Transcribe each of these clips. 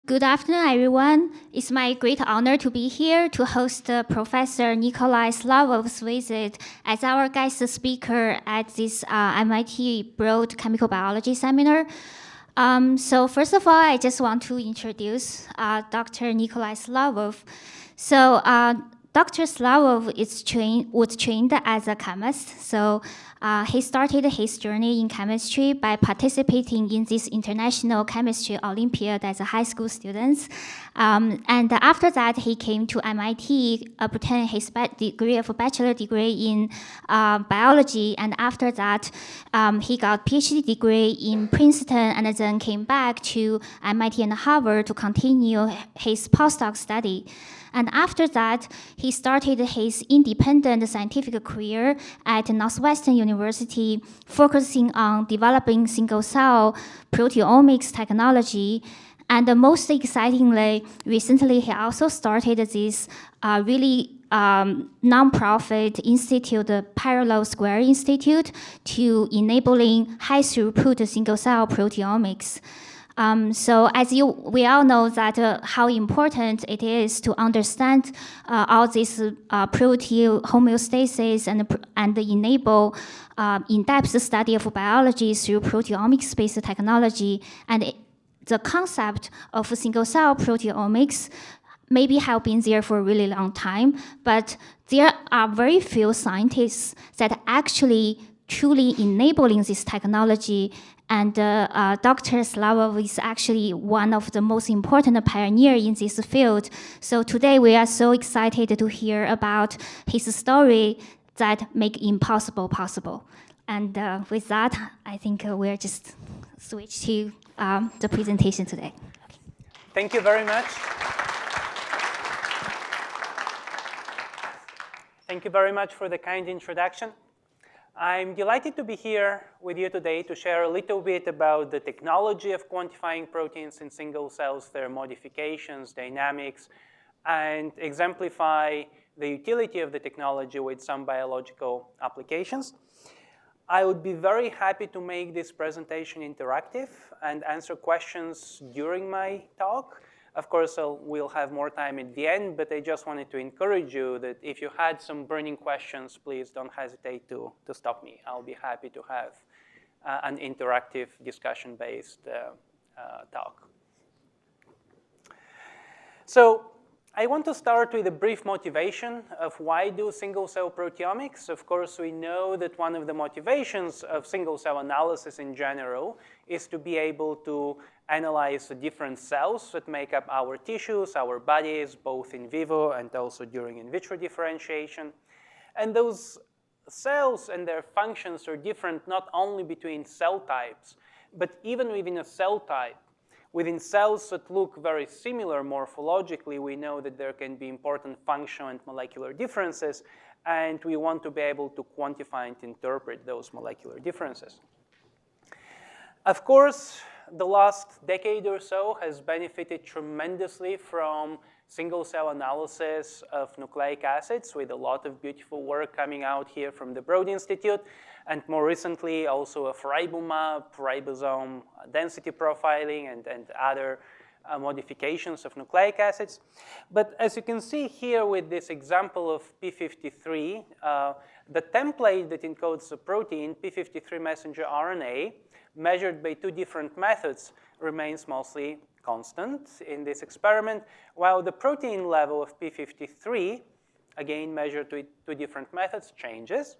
Good afternoon, everyone. It's my great honor to be here to host Professor Nikolai Slavov's visit as our guest speaker at this MIT Broad Chemical Biology seminar. So first of all, I just want to introduce Dr. Nikolai Slavov. So Dr. Slavov was trained as a chemist. So he started his journey in chemistry by participating in this International Chemistry Olympiad as a high school student. And after that, he came to MIT, obtained his bachelor degree in biology. And after that, he got PhD degree in Princeton and then came back to MIT and Harvard to continue his postdoc study. And after that, he started his independent scientific career at Northeastern University, focusing on developing single-cell proteomics technology. And most excitingly, recently, he also started this nonprofit institute, the Parallel Square Institute, to enabling high-throughput single-cell proteomics. So as we all know that how important it is to understand all this protein homeostasis and enable in-depth study of biology through proteomics-based technology. And the concept of single-cell proteomics maybe have been there for a really long time, but there are very few scientists that actually truly enabling this technology. And Dr. Slavov is actually one of the most important pioneers in this field. So today we are so excited to hear about his story that make impossible possible. And with that, I think we'll just switch to the presentation today. Thank you very much. Thank you very much for the kind introduction. I'm delighted to be here with you today to share a little bit about the technology of quantifying proteins in single cells, their modifications, dynamics, and exemplify the utility of the technology with some biological applications. I would be very happy to make this presentation interactive and answer questions during my talk. Of course, we'll have more time at the end, but I just wanted to encourage you that if you had some burning questions, please don't hesitate to stop me. I'll be happy to have an interactive discussion-based talk. So I want to start with a brief motivation of why do single-cell proteomics. Of course, we know that one of the motivations of single-cell analysis in general is to be able to analyze the different cells that make up our tissues, our bodies, both in vivo and also during in vitro differentiation. And those cells and their functions are different not only between cell types, but even within a cell type. Within cells that look very similar morphologically, we know that there can be important functional and molecular differences, and we want to be able to quantify and interpret those molecular differences. Of course, the last decade or so has benefited tremendously from single-cell analysis of nucleic acids, with a lot of beautiful work coming out here from the Broad Institute, and more recently also of ribosome density profiling and other modifications of nucleic acids. But as you can see here with this example of p53, the template that encodes the protein, p53 messenger RNA, measured by two different methods, remains mostly constant in this experiment, while the protein level of p53, again measured with two different methods, changes.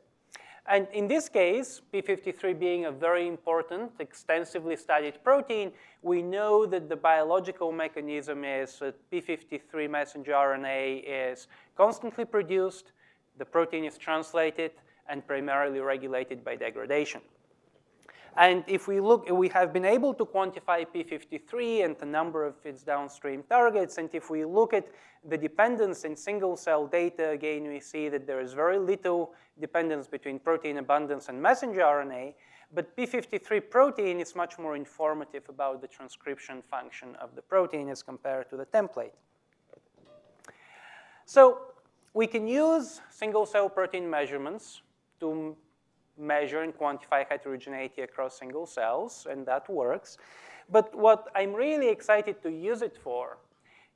And in this case, p53 being a very important, extensively studied protein, we know that the biological mechanism is that p53 messenger RNA is constantly produced, the protein is translated, and primarily regulated by degradation. And if we look, we have been able to quantify p53 and a number of its downstream targets. And if we look at the dependence in single-cell data, again, we see that there is very little dependence between protein abundance and messenger RNA. But p53 protein is much more informative about the transcription function of the protein as compared to the template. So we can use single-cell protein measurements to measure and quantify heterogeneity across single cells, and that works. But what I'm really excited to use it for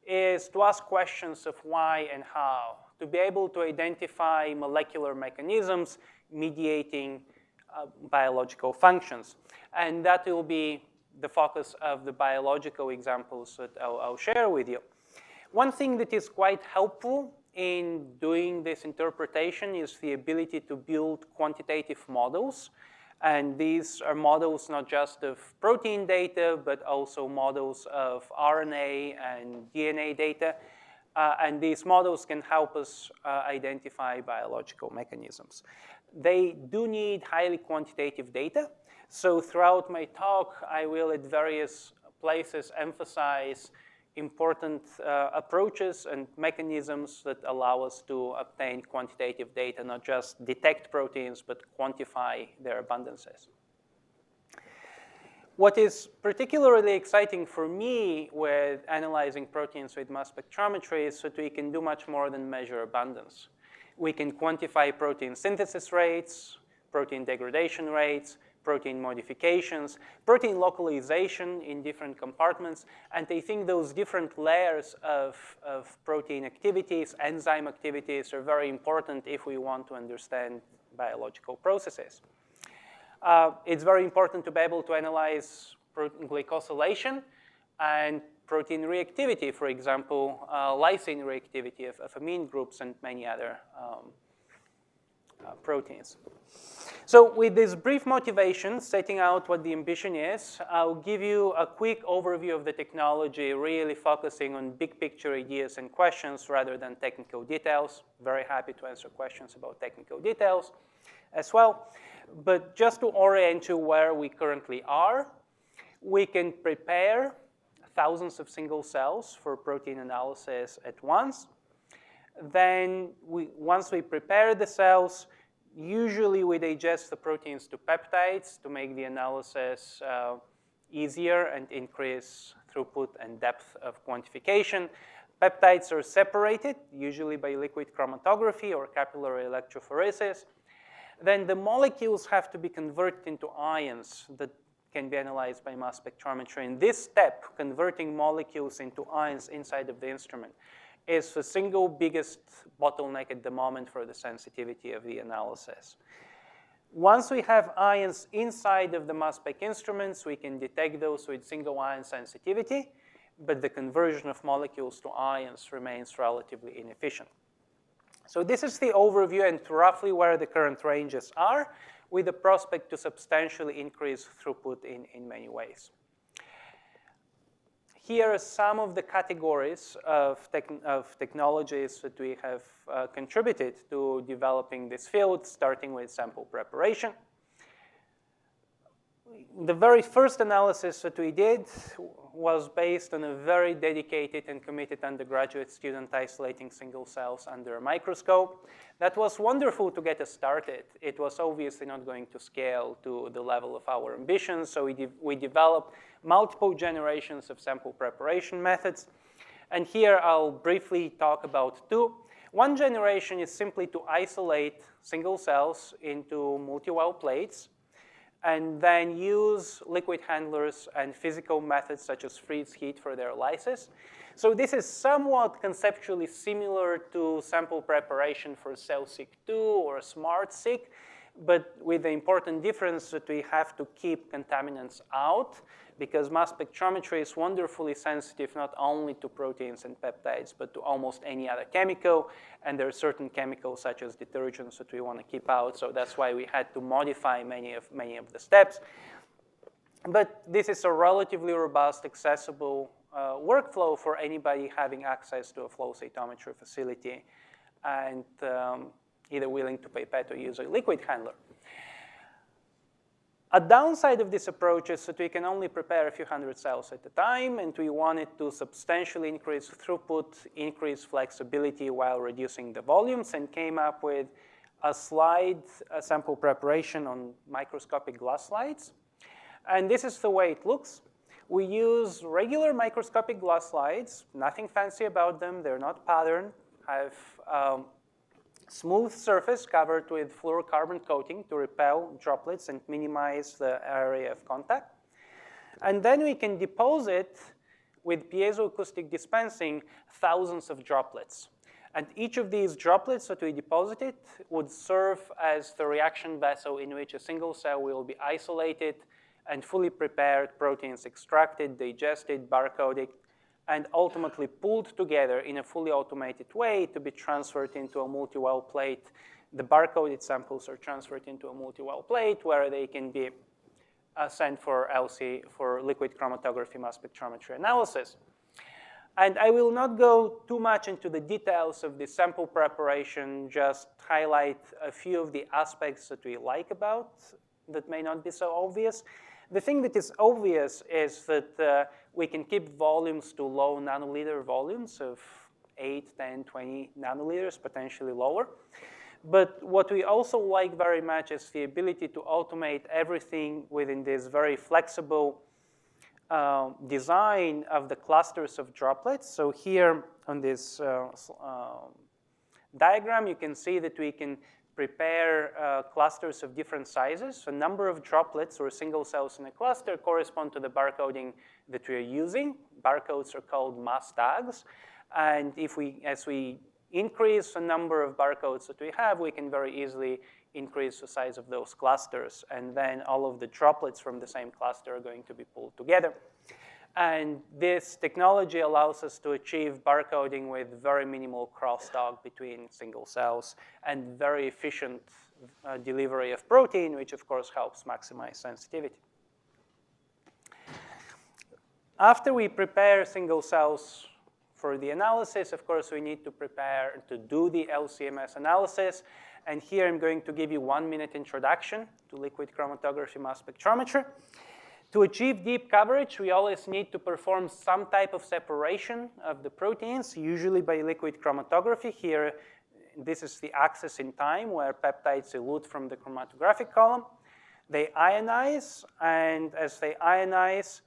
is to ask questions of why and how, to be able to identify molecular mechanisms mediating biological functions. And that will be the focus of the biological examples that I'll share with you. One thing that is quite helpful in doing this interpretation is the ability to build quantitative models. And these are models not just of protein data, but also models of RNA and DNA data. And these models can help us identify biological mechanisms. They do need highly quantitative data. So throughout my talk, I will at various places emphasize important approaches and mechanisms that allow us to obtain quantitative data, not just detect proteins, but quantify their abundances. What is particularly exciting for me with analyzing proteins with mass spectrometry is that we can do much more than measure abundance. We can quantify protein synthesis rates, protein degradation rates, protein modifications, protein localization in different compartments, and I think those different layers of protein activities, enzyme activities, are very important if we want to understand biological processes. It's very important to be able to analyze protein glycosylation and protein reactivity, for example, lysine reactivity of amine groups and many other proteins. So with this brief motivation, setting out what the ambition is, I'll give you a quick overview of the technology, really focusing on big picture ideas and questions rather than technical details. Very happy to answer questions about technical details as well. But just to orient you where we currently are, we can prepare thousands of single cells for protein analysis at once. Then once we prepare the cells, usually we digest the proteins to peptides to make the analysis easier and increase throughput and depth of quantification. Peptides are separated, usually by liquid chromatography or capillary electrophoresis. Then the molecules have to be converted into ions that can be analyzed by mass spectrometry. And this step, converting molecules into ions inside of the instrument, is the single biggest bottleneck at the moment for the sensitivity of the analysis. Once we have ions inside of the mass spec instruments, we can detect those with single ion sensitivity, but the conversion of molecules to ions remains relatively inefficient. So this is the overview and roughly where the current ranges are, with the prospect to substantially increase throughput in many ways. Here are some of the categories of technologies that we have contributed to developing this field, starting with sample preparation. The very first analysis that we did was based on a very dedicated and committed undergraduate student isolating single cells under a microscope. That was wonderful to get us started. It was obviously not going to scale to the level of our ambitions, so we developed multiple generations of sample preparation methods. And here I'll briefly talk about two. One generation is simply to isolate single cells into multi-well plates and then use liquid handlers and physical methods such as freeze heat for their lysis. So this is somewhat conceptually similar to sample preparation for cell-seq2 or SMART-seq, but with the important difference that we have to keep contaminants out, because mass spectrometry is wonderfully sensitive not only to proteins and peptides, but to almost any other chemical. And there are certain chemicals, such as detergents, that we want to keep out. So that's why we had to modify many of the steps. But this is a relatively robust, accessible workflow for anybody having access to a flow cytometry facility and either willing to pipette or use a liquid handler. A downside of this approach is that we can only prepare a few hundred cells at a time, and we wanted to substantially increase throughput, increase flexibility while reducing the volumes, and came up with a sample preparation on microscopic glass slides. And this is the way it looks. We use regular microscopic glass slides, nothing fancy about them. They're not patterned, have smooth surface covered with fluorocarbon coating to repel droplets and minimize the area of contact. And then we can deposit, with piezoacoustic dispensing, thousands of droplets. And each of these droplets that we deposited would serve as the reaction vessel in which a single cell will be isolated and fully prepared, proteins extracted, digested, barcoded, and ultimately pulled together in a fully automated way to be transferred into a multi-well plate. The barcoded samples are transferred into a multi-well plate where they can be sent for for liquid chromatography mass spectrometry analysis. And I will not go too much into the details of the sample preparation, just highlight a few of the aspects that we like about that may not be so obvious. The thing that is obvious is that we can keep volumes to low nanoliter volumes of 8, 10, 20 nanoliters, potentially lower. But what we also like very much is the ability to automate everything within this very flexible design of the clusters of droplets. So here on this diagram, you can see that we can prepare clusters of different sizes. So number of droplets or single cells in a cluster correspond to the barcoding that we are using. Barcodes are called mass tags. And as we increase the number of barcodes that we have, we can very easily increase the size of those clusters. And then all of the droplets from the same cluster are going to be pulled together. And this technology allows us to achieve barcoding with very minimal crosstalk between single cells and very efficient delivery of protein, which of course helps maximize sensitivity. After we prepare single cells for the analysis, of course, we need to prepare to do the LC-MS analysis. And here I'm going to give you 1-minute introduction to liquid chromatography mass spectrometry. To achieve deep coverage, we always need to perform some type of separation of the proteins, usually by liquid chromatography. Here, this is the axis in time where peptides elute from the chromatographic column. They ionize, and as they ionize,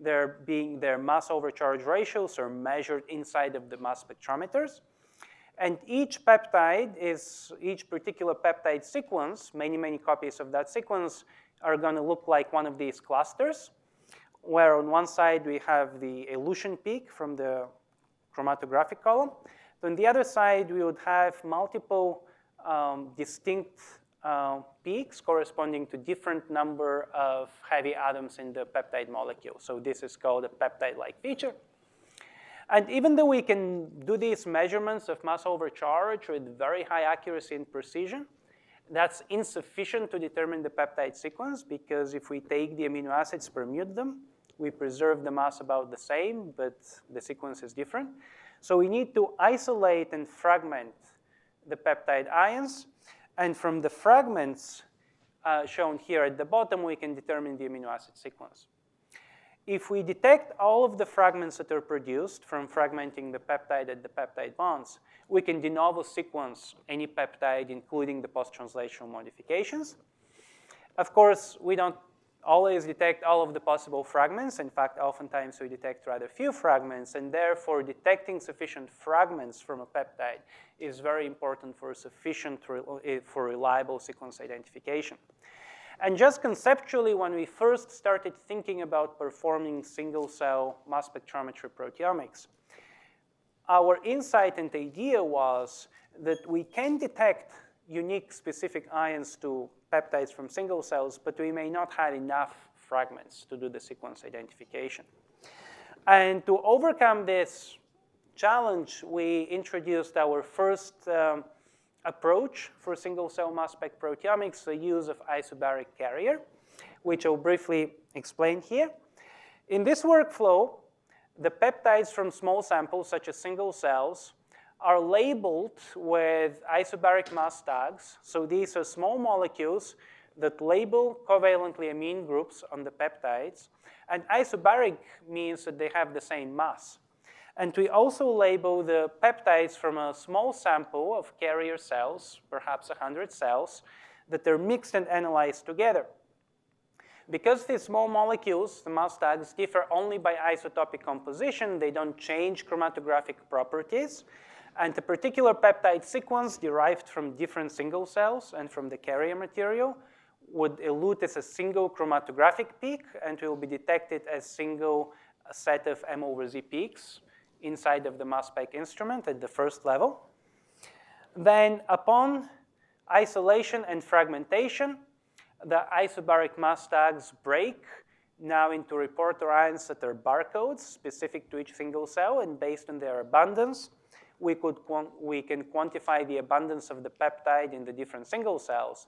their mass overcharge ratios are measured inside of the mass spectrometers. And each particular peptide sequence, many copies of that sequence, are going to look like one of these clusters, where on one side we have the elution peak from the chromatographic column. On the other side, we would have multiple distinct peaks corresponding to different number of heavy atoms in the peptide molecule. So this is called a peptide-like feature. And even though we can do these measurements of mass overcharge with very high accuracy and precision, that's insufficient to determine the peptide sequence, because if we take the amino acids, permute them, we preserve the mass about the same, but the sequence is different. So we need to isolate and fragment the peptide ions. And from the fragments shown here at the bottom, we can determine the amino acid sequence. If we detect all of the fragments that are produced from fragmenting the peptide at the peptide bonds, we can de novo sequence any peptide, including the post-translational modifications. Of course, we don't always detect all of the possible fragments. In fact, oftentimes we detect rather few fragments, and therefore detecting sufficient fragments from a peptide is very important for for reliable sequence identification. And just conceptually, when we first started thinking about performing single-cell mass spectrometry proteomics, our insight and idea was that we can detect unique specific ions to peptides from single cells, but we may not have enough fragments to do the sequence identification. And to overcome this challenge, we introduced our first approach for single-cell mass spec proteomics, the use of isobaric carrier, which I'll briefly explain here. In this workflow, the peptides from small samples, such as single cells, are labeled with isobaric mass tags. So these are small molecules that label covalently amine groups on the peptides. And isobaric means that they have the same mass. And we also label the peptides from a small sample of carrier cells, perhaps 100 cells, that are mixed and analyzed together. Because these small molecules, the mass tags, differ only by isotopic composition, they don't change chromatographic properties. And the particular peptide sequence derived from different single cells and from the carrier material would elute as a single chromatographic peak and will be detected as single set of M over Z peaks inside of the mass spec instrument at the first level. Then upon isolation and fragmentation, the isobaric mass tags break now into reporter ions that are barcodes specific to each single cell, and based on their abundance, we can quantify the abundance of the peptide in the different single cells.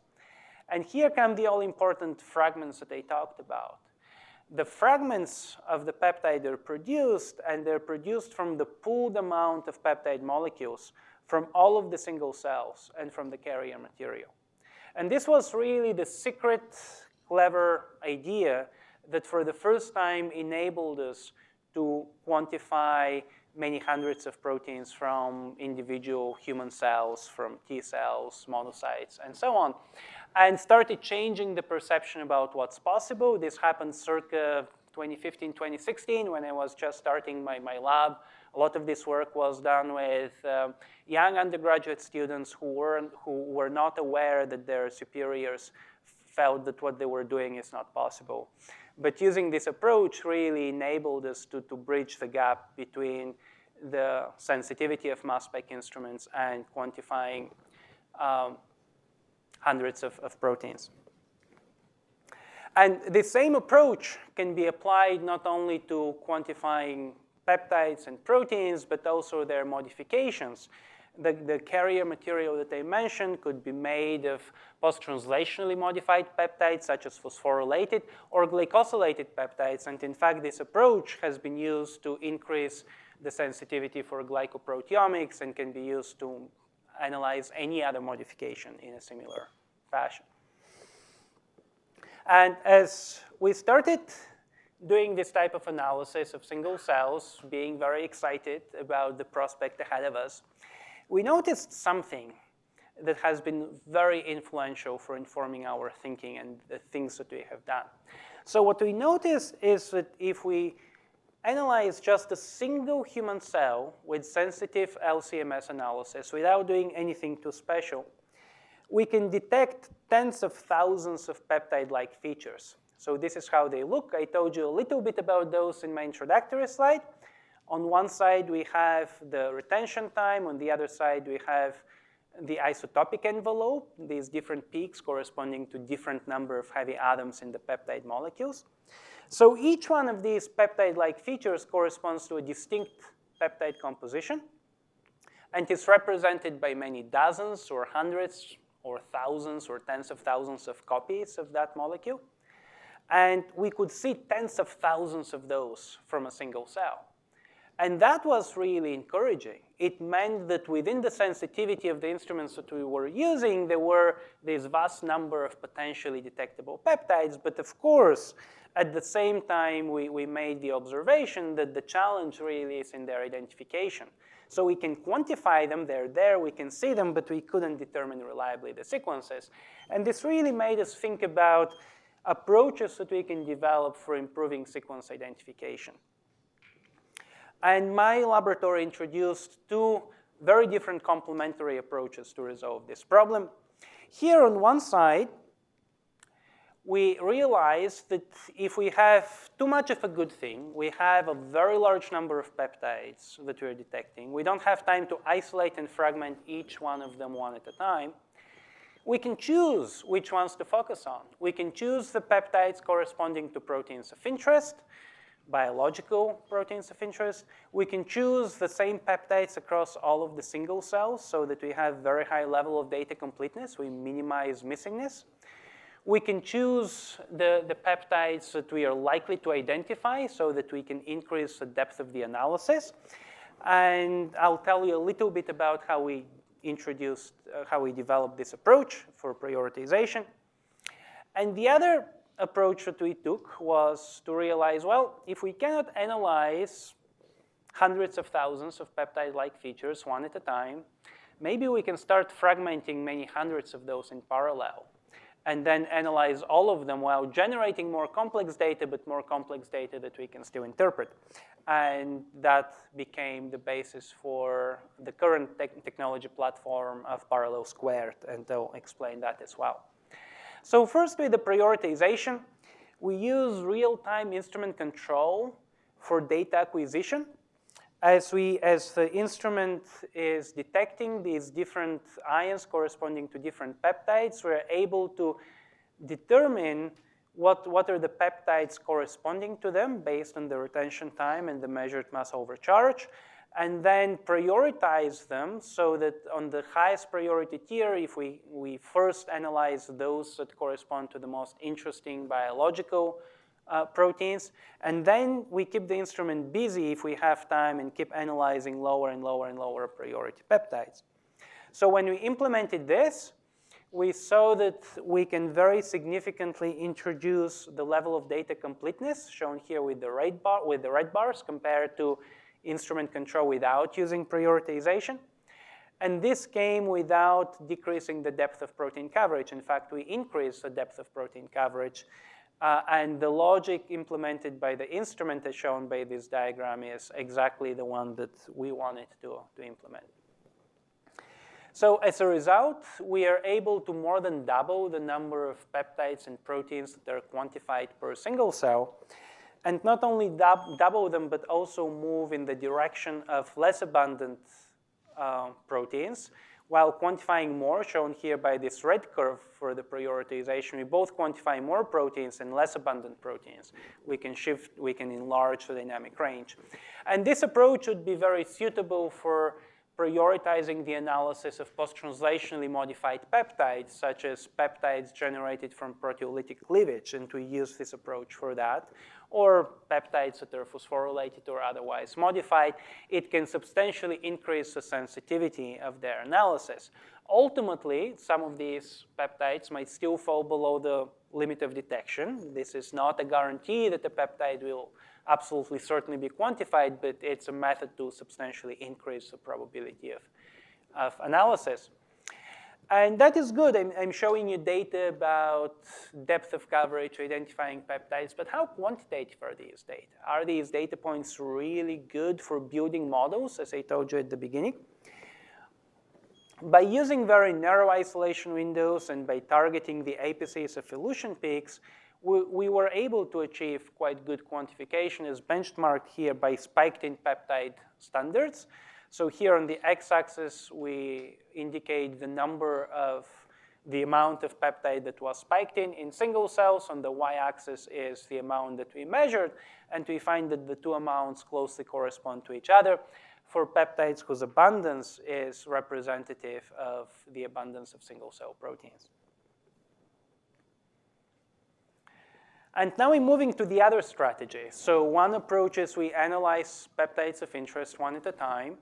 And here come the all-important fragments that I talked about. The fragments of the peptide are produced, and they're produced from the pooled amount of peptide molecules from all of the single cells and from the carrier material. And this was really the secret, clever idea that for the first time enabled us to quantify many hundreds of proteins from individual human cells, from T cells, monocytes, and so on, and started changing the perception about what's possible. This happened circa 2015, 2016, when I was just starting my lab. A lot of this work was done with young undergraduate students who were not aware that their superiors felt that what they were doing is not possible. But using this approach really enabled us to bridge the gap between the sensitivity of mass spec instruments and quantifying hundreds of proteins. And the same approach can be applied not only to quantifying peptides and proteins, but also their modifications. The carrier material that I mentioned could be made of post-translationally modified peptides, such as phosphorylated or glycosylated peptides. And in fact, this approach has been used to increase the sensitivity for glycoproteomics and can be used to analyze any other modification in a similar fashion. And as we started doing this type of analysis of single cells, being very excited about the prospect ahead of us, we noticed something that has been very influential for informing our thinking and the things that we have done. So what we noticed is that if we analyze just a single human cell with sensitive LC-MS analysis without doing anything too special, we can detect tens of thousands of peptide-like features. So this is how they look. I told you a little bit about those in my introductory slide. On one side, we have the retention time. On the other side, we have the isotopic envelope, these different peaks corresponding to different number of heavy atoms in the peptide molecules. So each one of these peptide-like features corresponds to a distinct peptide composition and is represented by many dozens or hundreds or thousands or tens of thousands of copies of that molecule. And we could see tens of thousands of those from a single cell. And that was really encouraging. It meant that within the sensitivity of the instruments that we were using, there were this vast number of potentially detectable peptides. But of course, at the same time, we made the observation that the challenge really is in their identification. So we can quantify them, they're there, we can see them, but we couldn't determine reliably the sequences. And this really made us think about approaches that we can develop for improving sequence identification. And my laboratory introduced two very different complementary approaches to resolve this problem. Here on one side, we realized that if we have too much of a good thing, we have a very large number of peptides that we're detecting. We don't have time to isolate and fragment each one of them one at a time. We can choose which ones to focus on. We can choose the peptides corresponding to proteins of interest, biological proteins of interest. We can choose the same peptides across all of the single cells so that we have very high level of data completeness. We minimize missingness. We can choose the peptides that we are likely to identify so that we can increase the depth of the analysis. And I'll tell you a little bit about how we developed this approach for prioritization. And the other approach that we took was to realize, well, if we cannot analyze hundreds of thousands of peptide-like features one at a time, maybe we can start fragmenting many hundreds of those in parallel and then analyze all of them while generating more complex data, but more complex data that we can still interpret. And that became the basis for the current technology platform of parallel squared, and I'll explain that as well. So first, with the prioritization, we use real-time instrument control for data acquisition. As the instrument is detecting these different ions corresponding to different peptides, we're able to determine what are the peptides corresponding to them based on the retention time and the measured mass overcharge, and then prioritize them so that on the highest priority tier, if we first analyze those that correspond to the most interesting biological proteins, and then we keep the instrument busy if we have time and keep analyzing lower and lower and lower priority peptides. So when we implemented this, we saw that we can very significantly introduce the level of data completeness, shown here with the red bars, compared to instrument control without using prioritization. And this came without decreasing the depth of protein coverage. In fact, we increased the depth of protein coverage. And the logic implemented by the instrument, as shown by this diagram, is exactly the one that we wanted to implement. So as a result, we are able to more than double the number of peptides and proteins that are quantified per single cell, and not only double them, but also move in the direction of less abundant proteins, while quantifying more, shown here by this red curve for the prioritization. We both quantify more proteins and less abundant proteins. We can enlarge the dynamic range. And this approach would be very suitable for prioritizing the analysis of post-translationally modified peptides, such as peptides generated from proteolytic cleavage, and we use this approach for that, or peptides that are phosphorylated or otherwise modified. It can substantially increase the sensitivity of their analysis. Ultimately, some of these peptides might still fall below the limit of detection. This is not a guarantee that the peptide will absolutely certainly be quantified, but it's a method to substantially increase the probability of analysis. And that is good. I'm showing you data about depth of coverage, identifying peptides, but how quantitative are these data? Are these data points really good for building models, as I told you at the beginning? By using very narrow isolation windows and by targeting the apices of elution peaks, we were able to achieve quite good quantification, as benchmarked here by spiked-in peptide standards. So here on the x-axis, we indicate the number of the amount of peptide that was spiked in single cells. On the y-axis is the amount that we measured, and we find that the two amounts closely correspond to each other for peptides whose abundance is representative of the abundance of single-cell proteins. And now we're moving to the other strategy. So one approach is we analyze peptides of interest one at a time.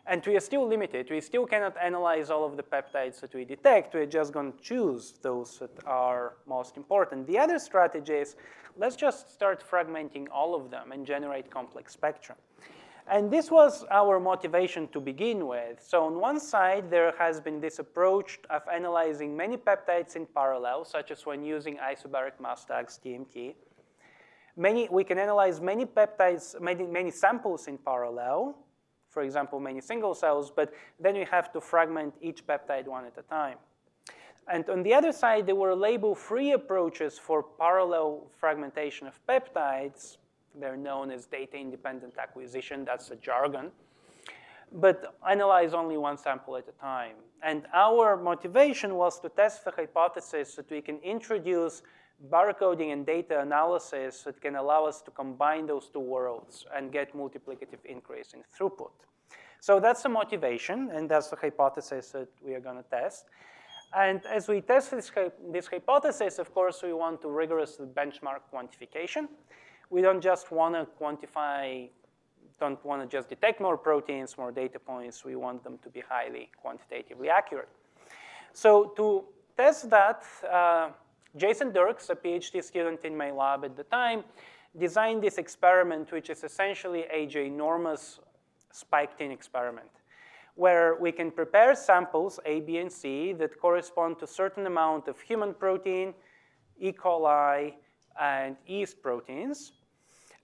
And we are still limited. We still cannot analyze all of the peptides that we detect. We're just going to choose those that are most important. The other strategy is let's just start fragmenting all of them and generate complex spectrum. And this was our motivation to begin with. So on one side, there has been this approach of analyzing many peptides in parallel, such as when using isobaric mass tags, TMT. We can analyze many peptides, many samples in parallel, for example, many single cells, but then we have to fragment each peptide one at a time. And on the other side, there were label-free approaches for parallel fragmentation of peptides. They're known as data-independent acquisition. That's the jargon. But analyze only one sample at a time. And our motivation was to test the hypothesis that we can introduce barcoding and data analysis that can allow us to combine those two worlds and get multiplicative increase in throughput. So that's the motivation, and that's the hypothesis that we are going to test. And as we test this hypothesis, of course, we want to rigorously benchmark quantification. We don't just want to quantify, don't want to just detect more proteins, more data points. We want them to be highly quantitatively accurate. So to test that, Jason Dirks, a PhD student in my lab at the time, designed this experiment, which is essentially a ginormous spiked-in experiment, where we can prepare samples, A, B, and C, that correspond to a certain amount of human protein, E. coli, and yeast proteins.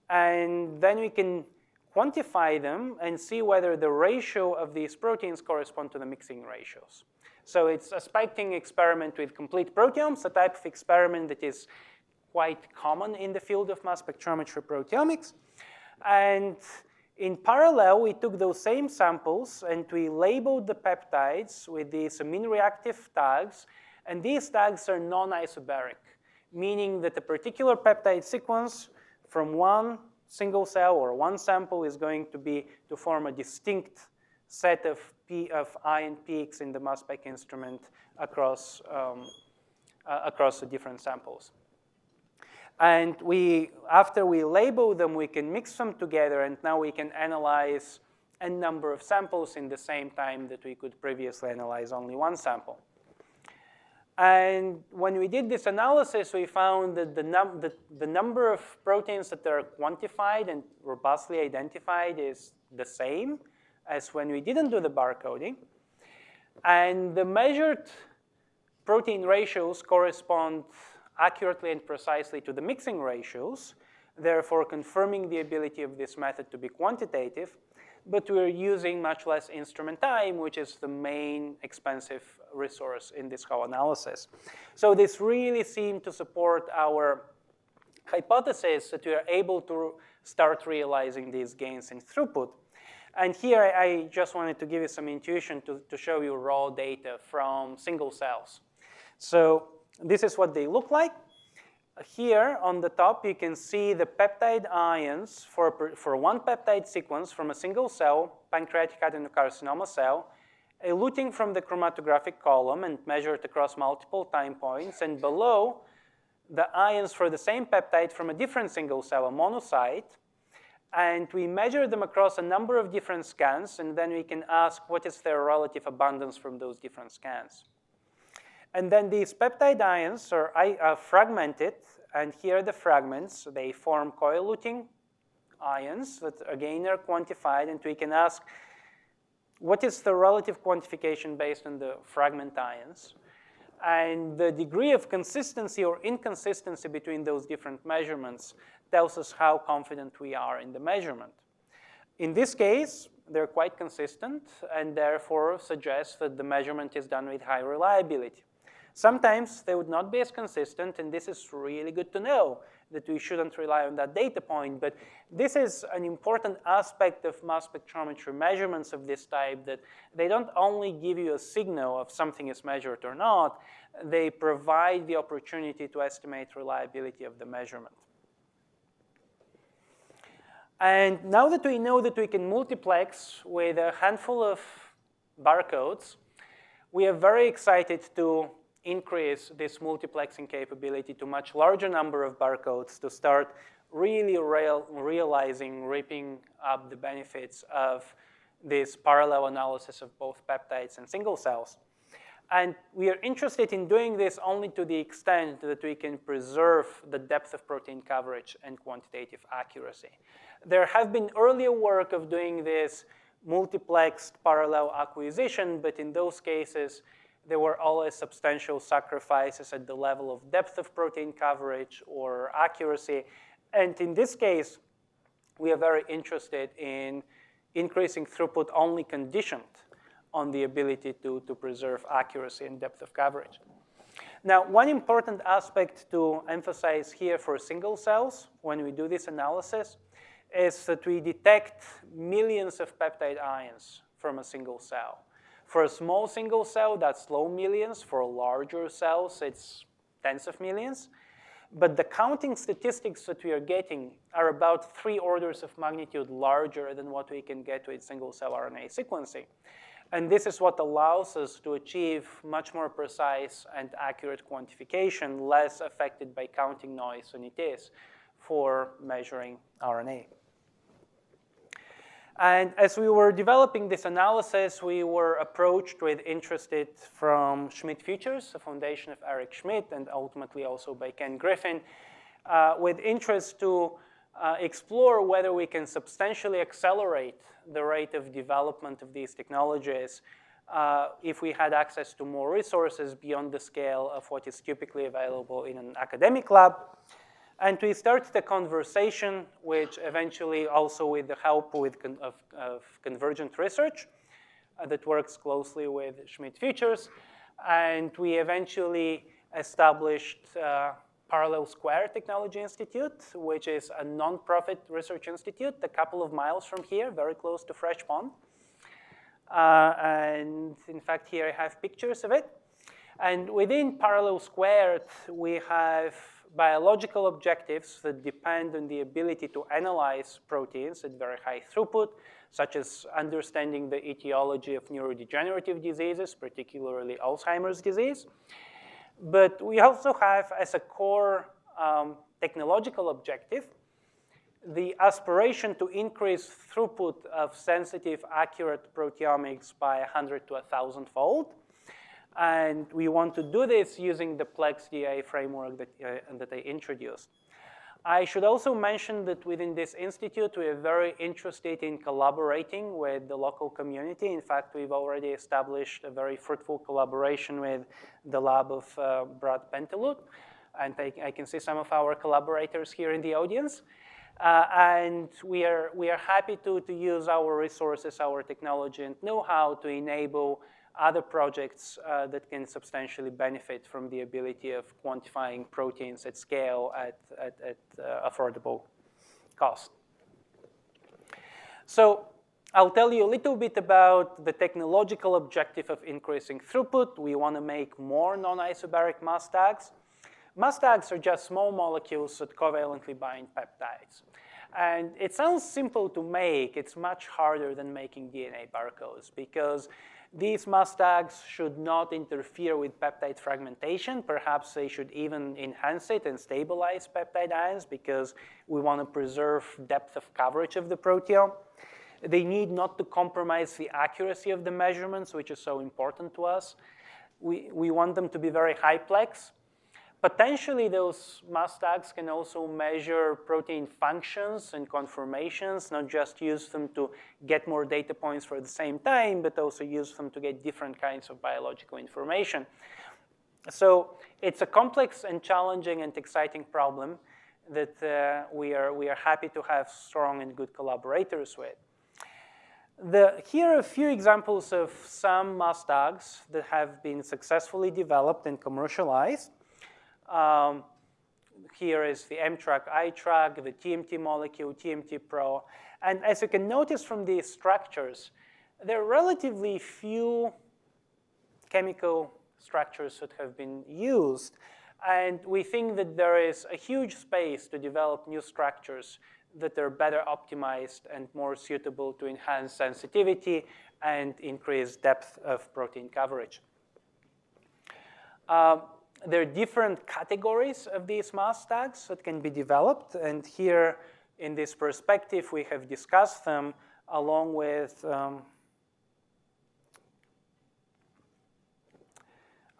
And then we can quantify them and see whether the ratio of these proteins correspond to the mixing ratios. So it's a spiking experiment with complete proteomes, a type of experiment that is quite common in the field of mass spectrometry proteomics. And in parallel, we took those same samples and we labeled the peptides with these amine reactive tags. And these tags are non-isobaric, meaning that a particular peptide sequence from one single cell or one sample is going to form a distinct set of ion peaks in the mass spec instrument across the different samples. And after we label them, we can mix them together, and now we can analyze a number of samples in the same time that we could previously analyze only one sample. And when we did this analysis, we found that the number of proteins that are quantified and robustly identified is the same as when we didn't do the barcoding. And the measured protein ratios correspond accurately and precisely to the mixing ratios, therefore confirming the ability of this method to be quantitative. But we're using much less instrument time, which is the main expensive resource in this whole analysis. So this really seemed to support our hypothesis that we are able to start realizing these gains in throughput. And here I just wanted to give you some intuition to show you raw data from single cells. So this is what they look like. Here on the top, you can see the peptide ions for one peptide sequence from a single cell, pancreatic adenocarcinoma cell, eluting from the chromatographic column and measured across multiple time points. And below, the ions for the same peptide from a different single cell, a monocyte. And we measure them across a number of different scans, and then we can ask what is their relative abundance from those different scans. And then these peptide ions are fragmented, and here are the fragments. They form co-eluting ions that again are quantified, and we can ask what is the relative quantification based on the fragment ions. And the degree of consistency or inconsistency between those different measurements tells us how confident we are in the measurement. In this case, they're quite consistent and therefore suggest that the measurement is done with high reliability. Sometimes they would not be as consistent, and this is really good to know that we shouldn't rely on that data point. But this is an important aspect of mass spectrometry measurements of this type, that they don't only give you a signal of something is measured or not, they provide the opportunity to estimate reliability of the measurement. And now that we know that we can multiplex with a handful of barcodes, we are very excited to increase this multiplexing capability to much larger number of barcodes to start really reaping up the benefits of this parallel analysis of both peptides and single cells. And we are interested in doing this only to the extent that we can preserve the depth of protein coverage and quantitative accuracy. There have been earlier work of doing this multiplexed parallel acquisition, but in those cases, there were always substantial sacrifices at the level of depth of protein coverage or accuracy. And in this case, we are very interested in increasing throughput only conditioned on the ability to preserve accuracy and depth of coverage. Now, one important aspect to emphasize here for single cells when we do this analysis is that we detect millions of peptide ions from a single cell. For a small single cell, that's low millions. For larger cells, it's tens of millions. But the counting statistics that we are getting are about 3 orders of magnitude larger than what we can get with single-cell RNA sequencing. And this is what allows us to achieve much more precise and accurate quantification, less affected by counting noise than it is for measuring RNA. And as we were developing this analysis, we were approached with interest from Schmidt Futures, a foundation of Eric Schmidt, and ultimately also by Ken Griffin, with interest to explore whether we can substantially accelerate the rate of development of these technologies if we had access to more resources beyond the scale of what is typically available in an academic lab. And we start the conversation, which eventually also with the help of convergent research that works closely with Schmidt Futures. And we eventually established Parallel Square Technology Institute, which is a non-profit research institute a couple of miles from here, very close to Fresh Pond. And in fact, here I have pictures of it. And within Parallel Squared, we have biological objectives that depend on the ability to analyze proteins at very high throughput, such as understanding the etiology of neurodegenerative diseases, particularly Alzheimer's disease. But we also have, as a core technological objective, the aspiration to increase throughput of sensitive, accurate proteomics by 100 to 1,000-fold. And we want to do this using the plexDIA framework that I introduced. I should also mention that within this institute, we are very interested in collaborating with the local community. In fact, we've already established a very fruitful collaboration with the lab of Brad Pentelut. And I can see some of our collaborators here in the audience. And we are happy to use our resources, our technology, and know-how to enable other projects that can substantially benefit from the ability of quantifying proteins at scale at affordable cost. So I'll tell you a little bit about the technological objective of increasing throughput. We want to make more non-isobaric mass tags. Mass tags are just small molecules that covalently bind peptides. And it sounds simple to make. It's much harder than making DNA barcodes because these mass tags should not interfere with peptide fragmentation. Perhaps they should even enhance it and stabilize peptide ions because we want to preserve depth of coverage of the proteome. They need not to compromise the accuracy of the measurements, which is so important to us. We want them to be very high plex. Potentially, those mass tags can also measure protein functions and conformations, not just use them to get more data points for the same time, but also use them to get different kinds of biological information. So it's a complex and challenging and exciting problem that we are happy to have strong and good collaborators with. Here are a few examples of some mass tags that have been successfully developed and commercialized. Here is the M-Track, I-Track, the TMT molecule, TMT Pro. And as you can notice from these structures, there are relatively few chemical structures that have been used. And we think that there is a huge space to develop new structures that are better optimized and more suitable to enhance sensitivity and increase depth of protein coverage. There are different categories of these mass tags that can be developed. And here, in this perspective, we have discussed them along with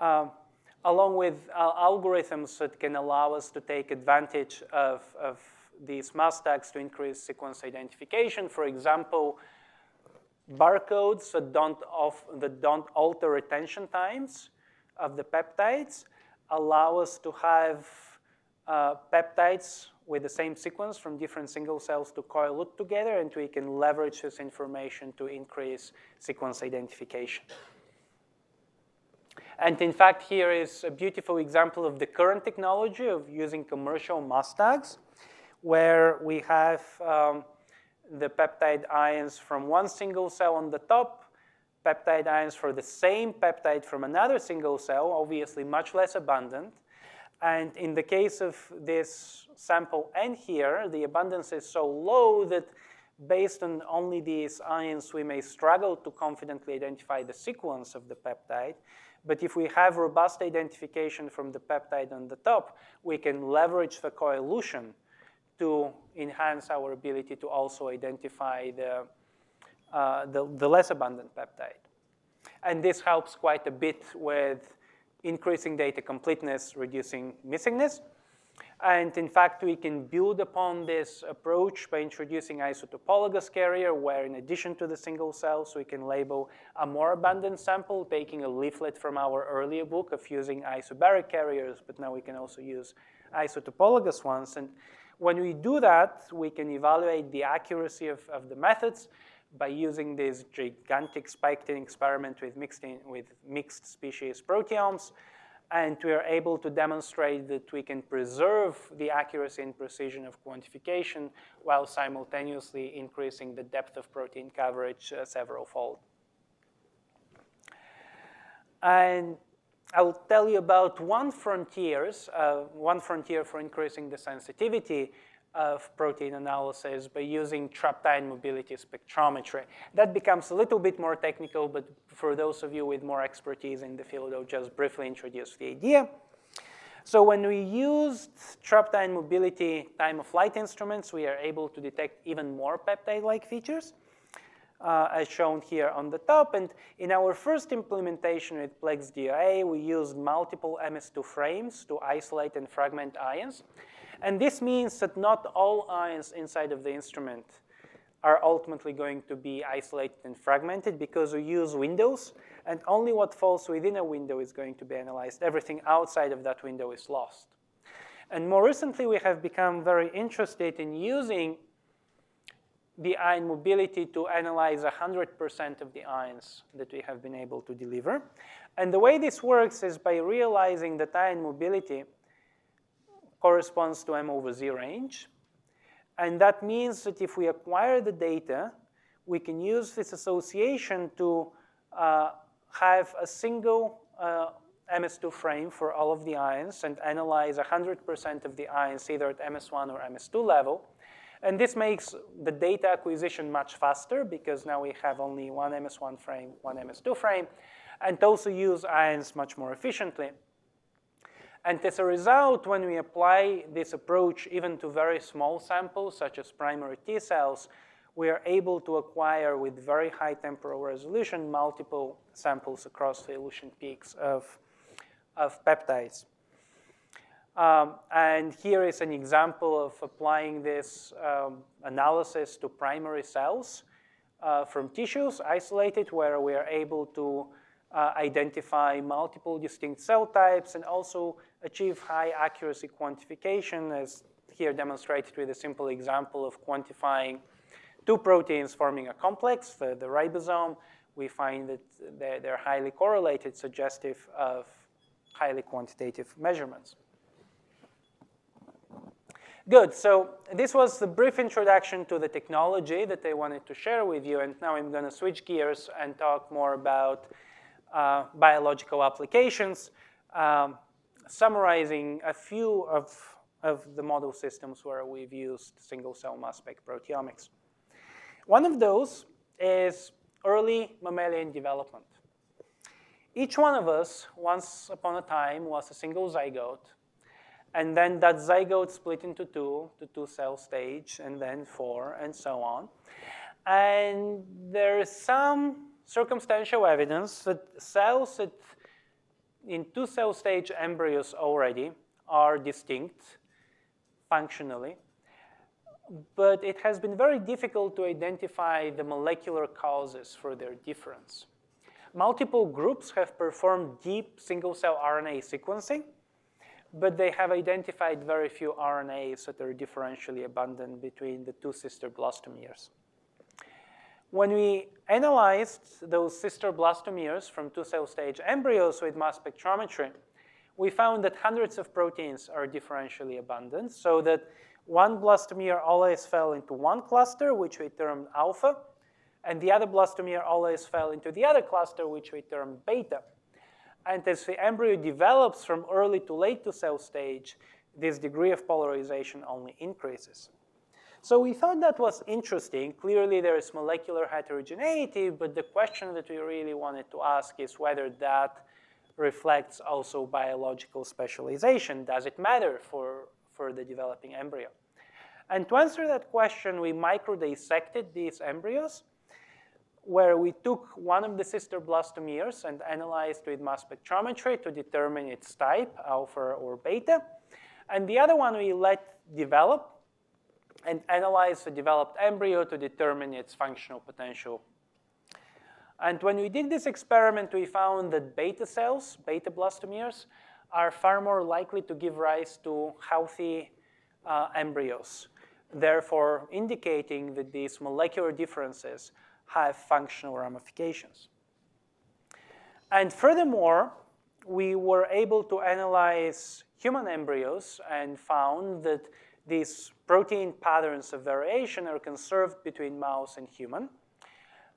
algorithms that can allow us to take advantage of these mass tags to increase sequence identification. For example, barcodes that don't alter retention times of the peptides allow us to have peptides with the same sequence from different single cells to coalute together, and we can leverage this information to increase sequence identification. And in fact, here is a beautiful example of the current technology of using commercial mass tags, where we have the peptide ions from one single cell on the top, peptide ions for the same peptide from another single cell, obviously much less abundant. And in the case of this sample N here, the abundance is so low that based on only these ions, we may struggle to confidently identify the sequence of the peptide. But if we have robust identification from the peptide on the top, we can leverage the coelution to enhance our ability to also identify the less abundant peptide. And this helps quite a bit with increasing data completeness, reducing missingness. And in fact, we can build upon this approach by introducing isotopologous carrier, where in addition to the single cells, we can label a more abundant sample, taking a leaflet from our earlier book of using isobaric carriers, but now we can also use isotopologous ones. And when we do that, we can evaluate the accuracy of the methods by using this gigantic spike-tin experiment with mixed species proteomes. And we are able to demonstrate that we can preserve the accuracy and precision of quantification while simultaneously increasing the depth of protein coverage several-fold. And I'll tell you about one frontier for increasing the sensitivity of protein analysis by using trapped ion mobility spectrometry. That becomes a little bit more technical, but for those of you with more expertise in the field, I'll just briefly introduce the idea. So when we used trapped ion mobility time-of-flight instruments, we are able to detect even more peptide-like features, as shown here on the top. And in our first implementation with plexDIA, we used multiple MS2 frames to isolate and fragment ions. And this means that not all ions inside of the instrument are ultimately going to be isolated and fragmented because we use windows, and only what falls within a window is going to be analyzed. Everything outside of that window is lost. And more recently, we have become very interested in using the ion mobility to analyze 100% of the ions that we have been able to deliver. And the way this works is by realizing that ion mobility corresponds to M/Z range. And that means that if we acquire the data, we can use this association to have a single MS2 frame for all of the ions and analyze 100% of the ions either at MS1 or MS2 level. And this makes the data acquisition much faster because now we have only one MS1 frame, one MS2 frame, and also use ions much more efficiently. And as a result, when we apply this approach even to very small samples, such as primary T cells, we are able to acquire with very high temporal resolution multiple samples across the elution peaks of peptides. And here is an example of applying this analysis to primary cells from tissues isolated, where we are able to identify multiple distinct cell types and also achieve high accuracy quantification, as here demonstrated with a simple example of quantifying two proteins forming a complex, the ribosome. We find that they're highly correlated, suggestive of highly quantitative measurements. Good, so this was the brief introduction to the technology that I wanted to share with you, and now I'm going to switch gears and talk more about biological applications, summarizing a few of the model systems where we've used single-cell mass spec proteomics. One of those is early mammalian development. Each one of us, once upon a time, was a single zygote, and then that zygote split into two, the two-cell stage, and then four, and so on. And there is some circumstantial evidence that cells in two-cell stage embryos already are distinct functionally, but it has been very difficult to identify the molecular causes for their difference. Multiple groups have performed deep single-cell RNA sequencing, but they have identified very few RNAs that are differentially abundant between the two sister blastomeres. When we analyzed those sister blastomeres from two-cell stage embryos with mass spectrometry, we found that hundreds of proteins are differentially abundant, so that one blastomere always fell into one cluster, which we termed alpha, and the other blastomere always fell into the other cluster, which we termed beta. And as the embryo develops from early to late two-cell stage, this degree of polarization only increases. So we thought that was interesting. Clearly, there is molecular heterogeneity, but the question that we really wanted to ask is whether that reflects also biological specialization. Does it matter for the developing embryo? And to answer that question, we microdissected these embryos, where we took one of the sister blastomeres and analyzed with mass spectrometry to determine its type, alpha or beta. And the other one we let develop and analyze the developed embryo to determine its functional potential. And when we did this experiment, we found that beta cells, beta blastomeres, are far more likely to give rise to healthy embryos, therefore indicating that these molecular differences have functional ramifications. And furthermore, we were able to analyze human embryos and found that these protein patterns of variation are conserved between mouse and human.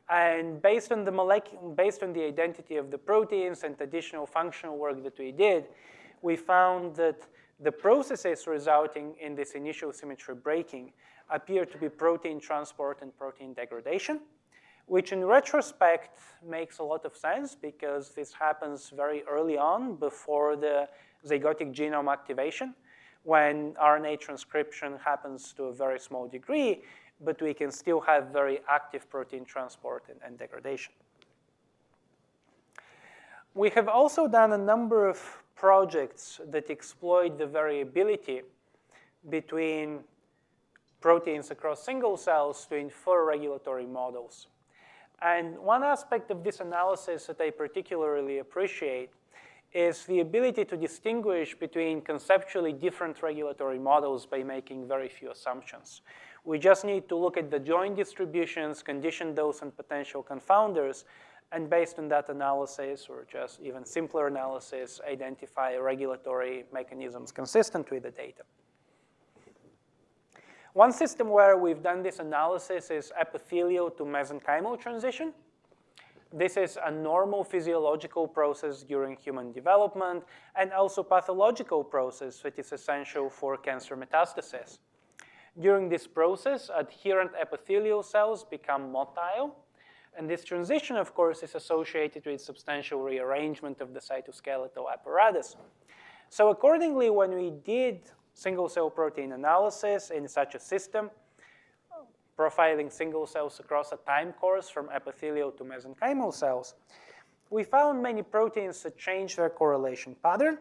And based on the identity of the proteins and additional functional work that we did, we found that the processes resulting in this initial symmetry breaking appear to be protein transport and protein degradation, which in retrospect makes a lot of sense because this happens very early on before the zygotic genome activation, when RNA transcription happens to a very small degree, but we can still have very active protein transport and degradation. We have also done a number of projects that exploit the variability between proteins across single cells to infer regulatory models. And one aspect of this analysis that I particularly appreciate is the ability to distinguish between conceptually different regulatory models by making very few assumptions. We just need to look at the joint distributions, condition those on potential confounders, and based on that analysis, or just even simpler analysis, identify regulatory mechanisms consistent with the data. One system where we've done this analysis is epithelial to mesenchymal transition. This is a normal physiological process during human development and also pathological process that is essential for cancer metastasis. During this process, adherent epithelial cells become motile, and this transition, of course, is associated with substantial rearrangement of the cytoskeletal apparatus. So accordingly, when we did single-cell protein analysis in such a system, profiling single cells across a time course from epithelial to mesenchymal cells, we found many proteins that change their correlation pattern.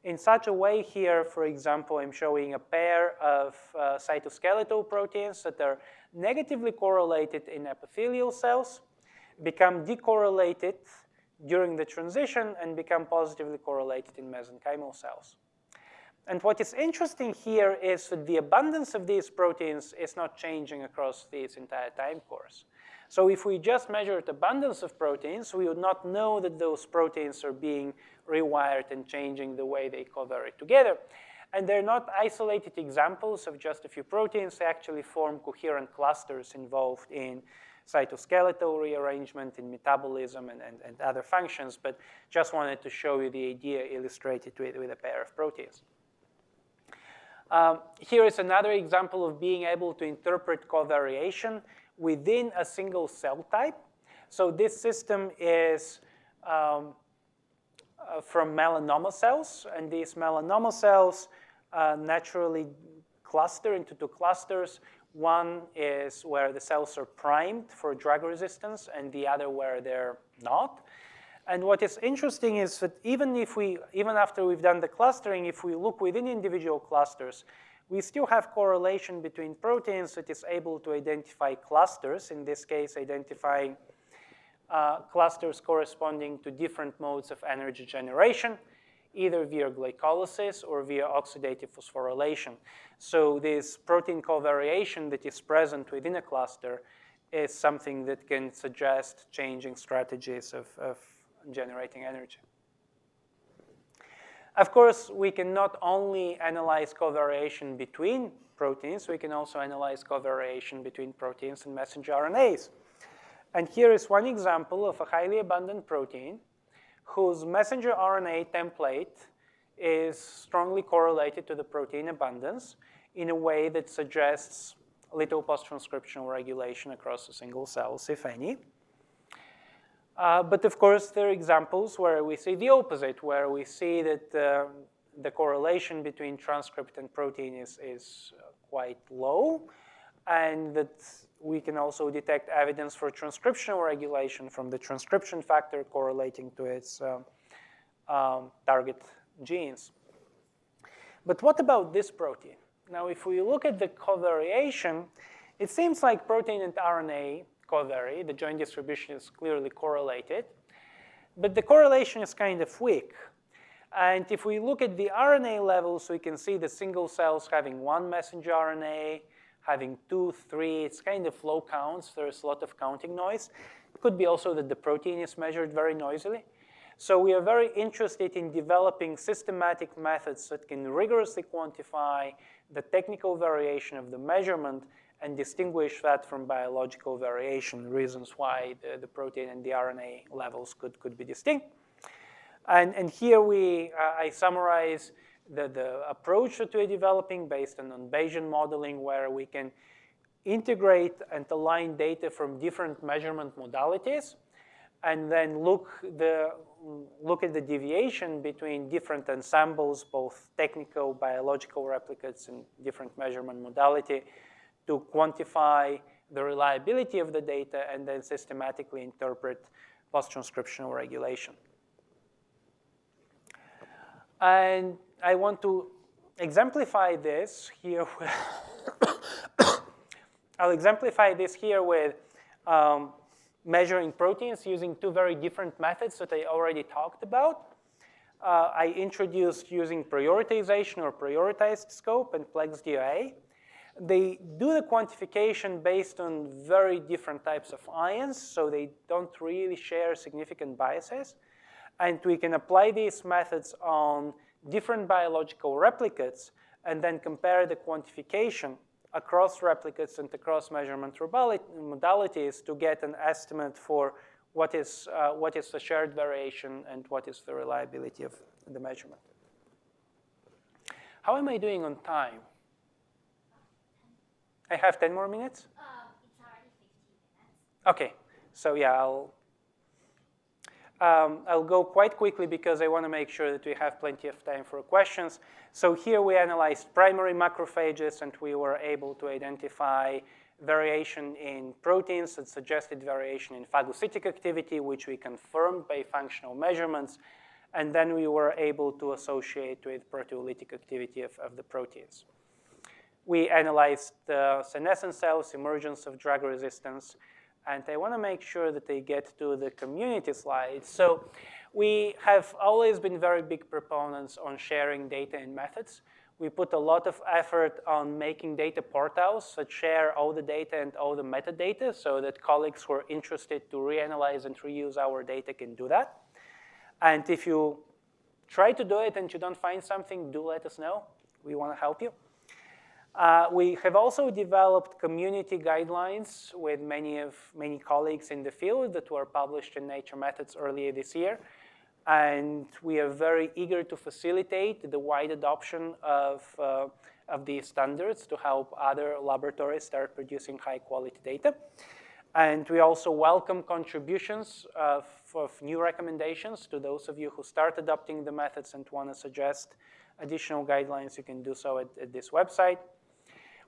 In such a way here, for example, I'm showing a pair of cytoskeletal proteins that are negatively correlated in epithelial cells, become decorrelated during the transition, and become positively correlated in mesenchymal cells. And what is interesting here is that the abundance of these proteins is not changing across this entire time course. So if we just measured abundance of proteins, we would not know that those proteins are being rewired and changing the way they covariate together. And they're not isolated examples of just a few proteins. They actually form coherent clusters involved in cytoskeletal rearrangement, in metabolism, and other functions. But just wanted to show you the idea illustrated with a pair of proteins. Here is another example of being able to interpret covariation within a single cell type. So this system is from melanoma cells, and these melanoma cells naturally cluster into two clusters. One is where the cells are primed for drug resistance, and the other where they're not. And what is interesting is that even after we've done the clustering, if we look within individual clusters, we still have correlation between proteins that is able to identify clusters, in this case identifying clusters corresponding to different modes of energy generation, either via glycolysis or via oxidative phosphorylation. So this protein covariation that is present within a cluster is something that can suggest changing strategies of generating energy. Of course, we can not only analyze covariation between proteins, we can also analyze covariation between proteins and messenger RNAs. And here is one example of a highly abundant protein whose messenger RNA template is strongly correlated to the protein abundance in a way that suggests little post-transcriptional regulation across the single cells, if any. But of course, there are examples where we see the opposite, where we see that the correlation between transcript and protein is quite low, and that we can also detect evidence for transcriptional regulation from the transcription factor correlating to its target genes. But what about this protein? Now, if we look at the covariation, it seems like protein and RNA covary. The joint distribution is clearly correlated, but the correlation is kind of weak. And if we look at the RNA levels, we can see the single cells having one messenger RNA, having 2, 3. It's kind of low counts. There's a lot of counting noise. It could be also that the protein is measured very noisily. So we are very interested in developing systematic methods that can rigorously quantify the technical variation of the measurement and distinguish that from biological variation, reasons why the protein and the RNA levels could be distinct. And here I summarize the approach that we're developing based on Bayesian modeling, where we can integrate and align data from different measurement modalities, and then look at the deviation between different ensembles, both technical, biological replicates, and different measurement modality, to quantify the reliability of the data and then systematically interpret post-transcriptional regulation. And I want to exemplify this here. I'll exemplify this here with measuring proteins using two very different methods that I already talked about. I introduced using prioritization or prioritized scope and plexDIA. They do the quantification based on very different types of ions, so they don't really share significant biases. And we can apply these methods on different biological replicates and then compare the quantification across replicates and across measurement modalities to get an estimate for what is the shared variation and what is the reliability of the measurement. How am I doing on time? I have 10 more minutes? It's already 15 minutes. OK. So yeah, I'll go quite quickly because I want to make sure that we have plenty of time for questions. So here we analyzed primary macrophages, and we were able to identify variation in proteins that suggested variation in phagocytic activity, which we confirmed by functional measurements. And then we were able to associate with proteolytic activity of the proteins. We analyzed senescent cells, emergence of drug resistance. And I want to make sure that they get to the community slides. So we have always been very big proponents on sharing data and methods. We put a lot of effort on making data portals that share all the data and all the metadata so that colleagues who are interested to reanalyze and reuse our data can do that. And if you try to do it and you don't find something, do let us know. We want to help you. We have also developed community guidelines with many colleagues in the field that were published in Nature Methods earlier this year. And we are very eager to facilitate the wide adoption of these standards to help other laboratories start producing high-quality data. And we also welcome contributions of new recommendations to those of you who start adopting the methods and want to suggest additional guidelines. You can do so at this website.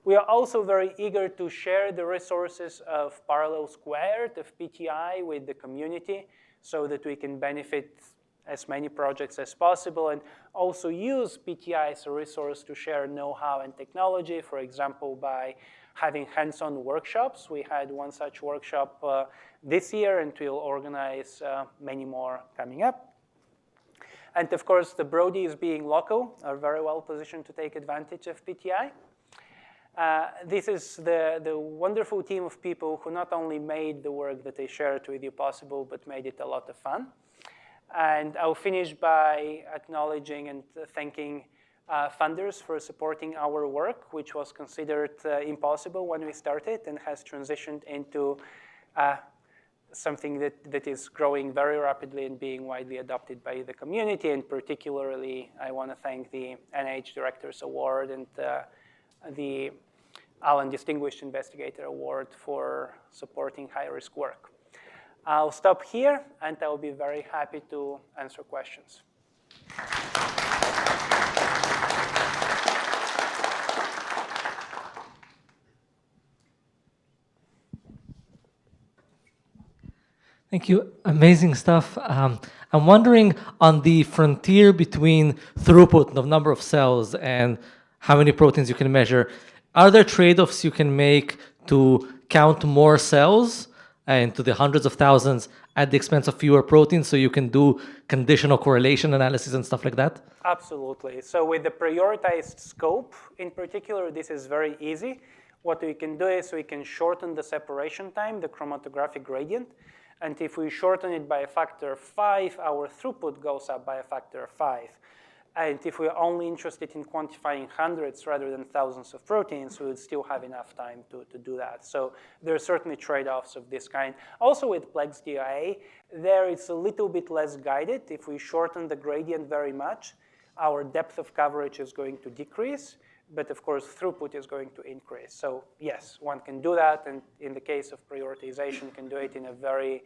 We are also very eager to share the resources of Parallel Squared, of PTI, with the community so that we can benefit as many projects as possible, and also use PTI as a resource to share know-how and technology, for example, by having hands-on workshops. We had one such workshop this year, and we'll organize many more coming up. And of course, the Brodies, being local, are very well positioned to take advantage of PTI. This is the wonderful team of people who not only made the work that I shared with you possible, but made it a lot of fun. And I'll finish by acknowledging and thanking funders for supporting our work, which was considered impossible when we started and has transitioned into something that is growing very rapidly and being widely adopted by the community. And particularly, I want to thank the NIH Directors Award and the Allen Distinguished Investigator Award for supporting high-risk work. I'll stop here, and I'll be very happy to answer questions. Thank you. Amazing stuff. I'm wondering, on the frontier between throughput, the number of cells, and how many proteins you can measure, are there trade-offs you can make to count more cells into the hundreds of thousands at the expense of fewer proteins, so you can do conditional correlation analysis and stuff like that? Absolutely. So with the prioritized scope, in particular, this is very easy. What we can do is we can shorten the separation time, the chromatographic gradient. And if we shorten it by a factor of 5, our throughput goes up by a factor of 5. And if we're only interested in quantifying hundreds rather than thousands of proteins, we would still have enough time to do that. So there are certainly trade-offs of this kind. Also with plexDIA, there it's a little bit less guided. If we shorten the gradient very much, our depth of coverage is going to decrease. But of course, throughput is going to increase. So yes, one can do that. And in the case of prioritization, can do it in a very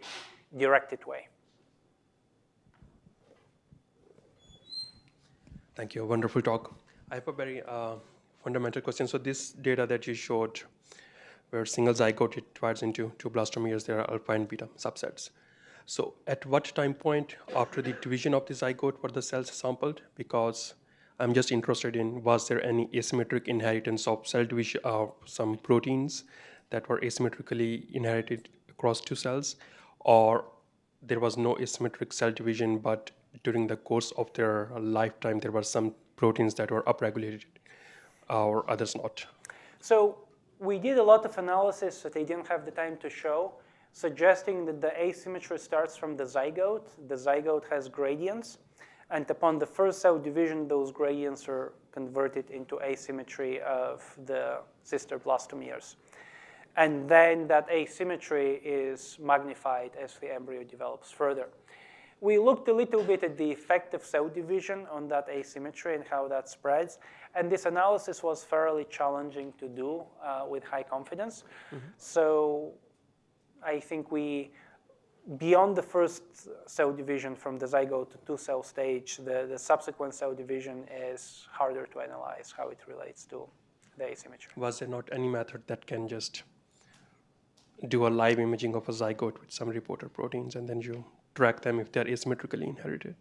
directed way. Thank you. Wonderful talk. I have a very fundamental question. So this data that you showed, where single zygote it divides into two blastomeres, there are alpha and beta subsets. So at what time point after the division of the zygote were the cells sampled? Because I'm just interested in, was there any asymmetric inheritance of cell division of some proteins that were asymmetrically inherited across two cells, or there was no asymmetric cell division, but during the course of their lifetime, there were some proteins that were upregulated or others not? So we did a lot of analysis that they didn't have the time to show, suggesting that the asymmetry starts from the zygote. The zygote has gradients. And upon the first cell division, those gradients are converted into asymmetry of the sister blastomeres. And then that asymmetry is magnified as the embryo develops further. We looked a little bit at the effect of cell division on that asymmetry and how that spreads. And this analysis was fairly challenging to do with high confidence. Mm-hmm. So I think beyond the first cell division from the zygote to two-cell stage, the subsequent cell division is harder to analyze how it relates to the asymmetry. Was there not any method that can just do a live imaging of a zygote with some reporter proteins and then you track them if they're asymmetrically inherited?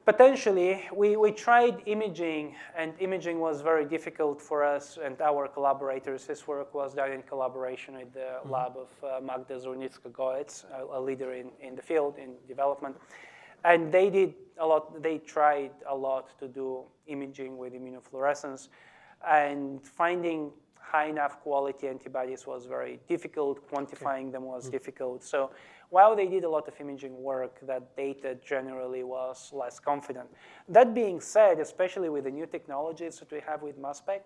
Potentially, we tried imaging, and imaging was very difficult for us and our collaborators. This work was done in collaboration with the lab of Magda Zurnicka-Goetz, a leader in the field, in development. And they did a lot, they tried a lot to do imaging with immunofluorescence, and finding high enough quality antibodies was very difficult, quantifying them was difficult. So while they did a lot of imaging work, that data generally was less confident. That being said, especially with the new technologies that we have with mass spec,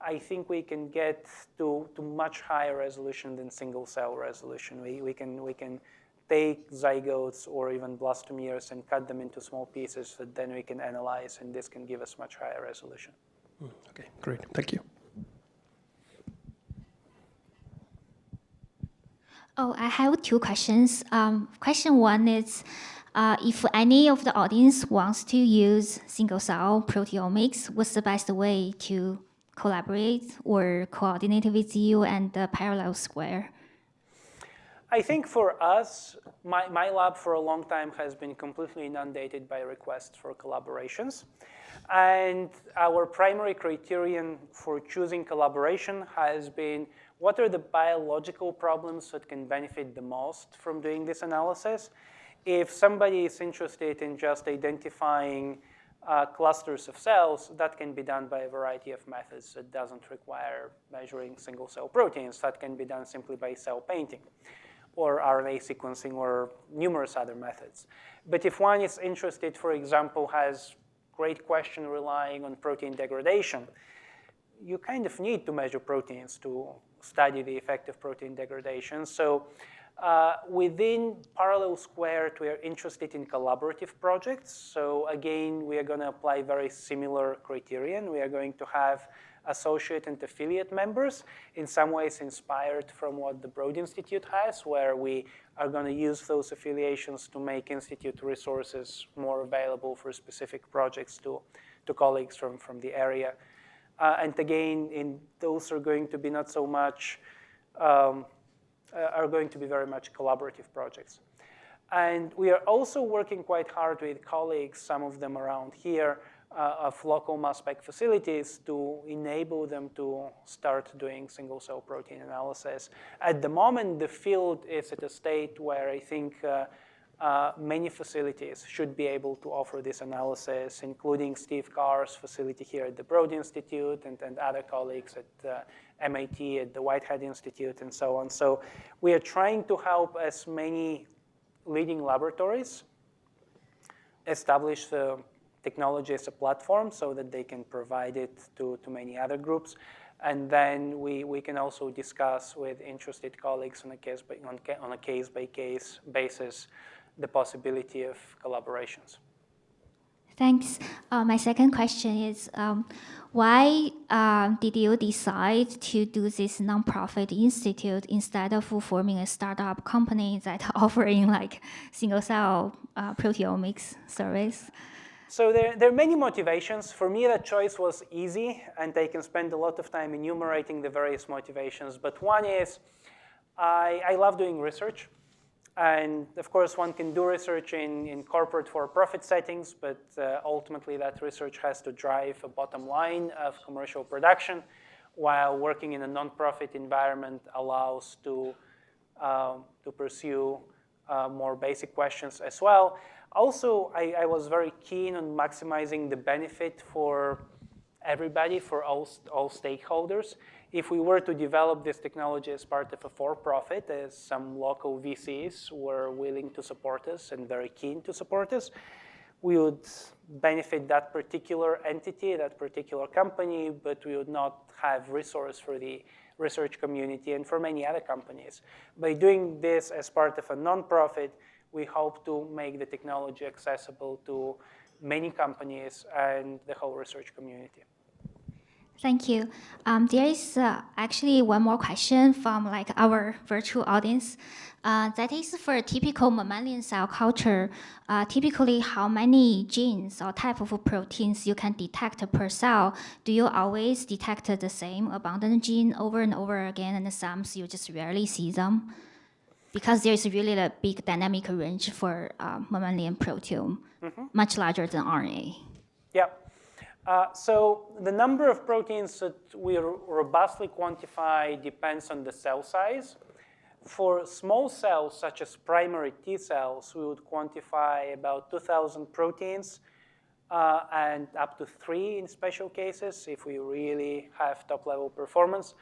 I think we can get to much higher resolution than single cell resolution. We can take zygotes or even blastomeres and cut them into small pieces that then we can analyze, and this can give us much higher resolution. Okay, great, thank you. Oh, I have two questions. Question one is, if any of the audience wants to use single-cell proteomics, what's the best way to collaborate or coordinate with you and the parallel square? I think for us, my lab for a long time has been completely inundated by requests for collaborations. And our primary criterion for choosing collaboration has been, what are the biological problems that can benefit the most from doing this analysis? If somebody is interested in just identifying clusters of cells, that can be done by a variety of methods. It doesn't require measuring single-cell proteins. That can be done simply by cell painting or RNA sequencing or numerous other methods. But if one is interested, for example, has great question relying on protein degradation, you kind of need to measure proteins to study the effect of protein degradation. So within Parallel Squared, we are interested in collaborative projects. So again, we are going to apply very similar criterion. We are going to have associate and affiliate members, in some ways inspired from what the Broad Institute has, where we are going to use those affiliations to make institute resources more available for specific projects to colleagues from the area. And again, those are going to be not so much, are going to be very much collaborative projects. And we are also working quite hard with colleagues, some of them around here, of local mass spec facilities to enable them to start doing single-cell protein analysis. At the moment, the field is at a state where I think many facilities should be able to offer this analysis, including Steve Carr's facility here at the Broad Institute and other colleagues at MIT, at the Whitehead Institute, and so on. So we are trying to help as many leading laboratories establish the technology as a platform so that they can provide it to many other groups. And then we can also discuss with interested colleagues on a case-by-case basis the possibility of collaborations. Thanks. My second question is, why did you decide to do this nonprofit institute instead of forming a startup company that offering like single-cell proteomics service? So there are many motivations. For me, that choice was easy, and I can spend a lot of time enumerating the various motivations. But one is I love doing research. And of course, one can do research in corporate for-profit settings, but ultimately that research has to drive a bottom line of commercial production, while working in a nonprofit environment allows to pursue more basic questions as well. Also, I was very keen on maximizing the benefit for everybody, for all stakeholders. If we were to develop this technology as part of a for-profit, as some local VCs were willing to support us and very keen to support us, we would benefit that particular entity, that particular company, but we would not have resource for the research community and for many other companies. By doing this as part of a nonprofit, we hope to make the technology accessible to many companies and the whole research community. Thank you. There is actually one more question from like our virtual audience. That is for a typical mammalian cell culture. Typically, how many genes or type of proteins you can detect per cell? Do you always detect the same abundant gene over and over again, and some you just rarely see them? Because there's really a big dynamic range for mammalian proteome, much larger than RNA. Yeah. So the number of proteins that we robustly quantify depends on the cell size. For small cells, such as primary T cells, we would quantify about 2,000 proteins and up to 3 in special cases if we really have top-level performance.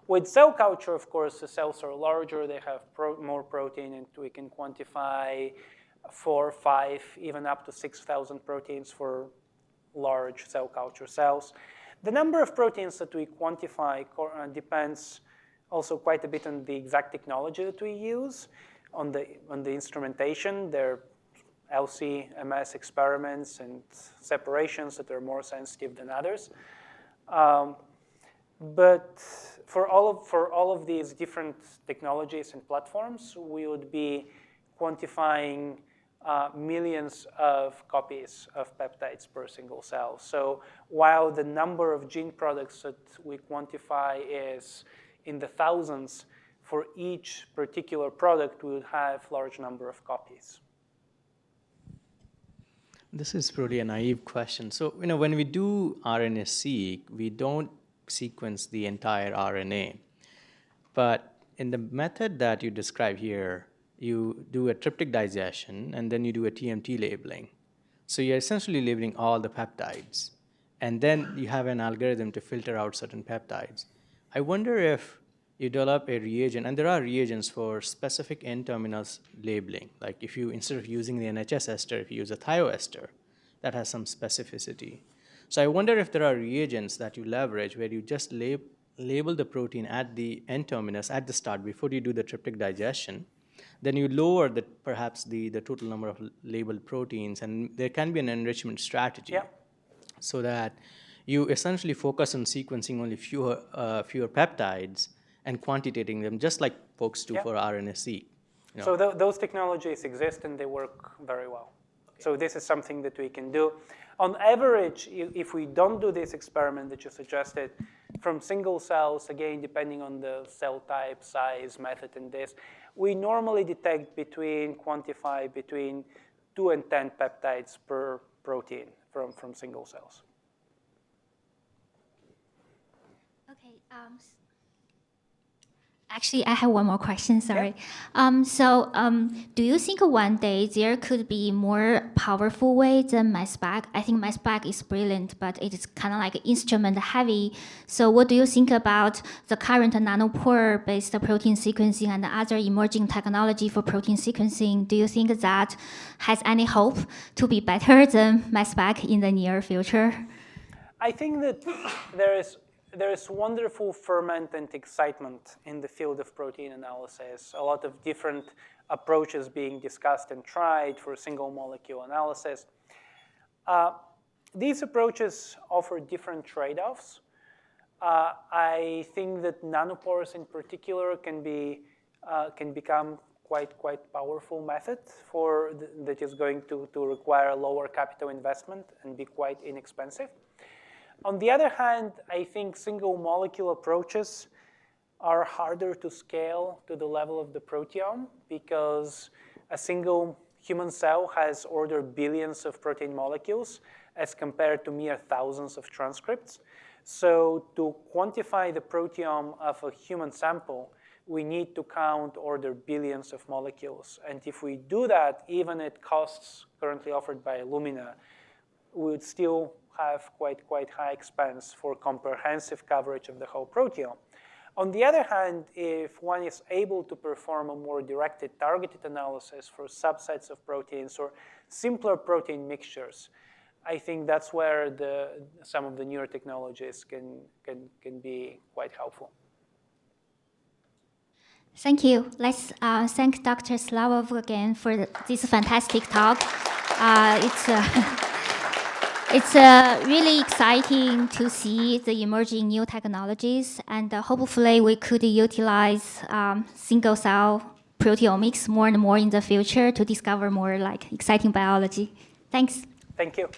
With cell culture, of course, the cells are larger. They have more protein, and we can quantify 4, 5, even up to 6,000 proteins for large cell culture cells. The number of proteins that we quantify depends also quite a bit on the exact technology that we use, on the instrumentation. There are LC-MS experiments and separations that are more sensitive than others. But for all of these different technologies and platforms, we would be quantifying millions of copies of peptides per single cell. So while the number of gene products that we quantify is in the thousands, for each particular product, we would have large number of copies. This is probably a naive question. So, when we do RNA-seq, we don't sequence the entire RNA. But in the method that you describe here, you do a tryptic digestion, and then you do a TMT labeling. So you're essentially labeling all the peptides. And then you have an algorithm to filter out certain peptides. I wonder if you develop a reagent, and there are reagents for specific N-terminus labeling. Like if you, instead of using the NHS ester, if you use a thioester, that has some specificity. So I wonder if there are reagents that you leverage where you just label the protein at the N-terminus at the start before you do the tryptic digestion. Then you lower perhaps the total number of labeled proteins, and there can be an enrichment strategy so that you essentially focus on sequencing only fewer peptides and quantitating them, just like folks do for RNA-seq. So those technologies exist, and they work very well. Okay. So this is something that we can do. On average, if we don't do this experiment that you suggested, from single cells, again, depending on the cell type, size, method, and this, we normally quantify between 2 and 10 peptides per protein from single cells. Okay. Actually, I have one more question, sorry. Do you think one day there could be more powerful way than mass spec? I think mass spec is brilliant, but it is kind of like instrument heavy. So what do you think about the current nanopore-based protein sequencing and other emerging technology for protein sequencing? Do you think that has any hope to be better than mass spec in the near future? I think that there is wonderful ferment and excitement in the field of protein analysis. A lot of different approaches being discussed and tried for single molecule analysis. These approaches offer different trade-offs. I think that nanopores in particular can become quite powerful method that is going to require lower capital investment and be quite inexpensive. On the other hand, I think single molecule approaches are harder to scale to the level of the proteome because a single human cell has order billions of protein molecules as compared to mere thousands of transcripts. So to quantify the proteome of a human sample, we need to count order billions of molecules. And if we do that, even at costs currently offered by Illumina, we would still have quite high expense for comprehensive coverage of the whole proteome. On the other hand, if one is able to perform a more directed, targeted analysis for subsets of proteins or simpler protein mixtures, I think that's where some of the newer technologies can be quite helpful. Thank you. Let's thank Dr. Slavov again for this fantastic talk. It's really exciting to see the emerging new technologies, and hopefully we could utilize single-cell proteomics more and more in the future to discover more exciting biology. Thanks. Thank you.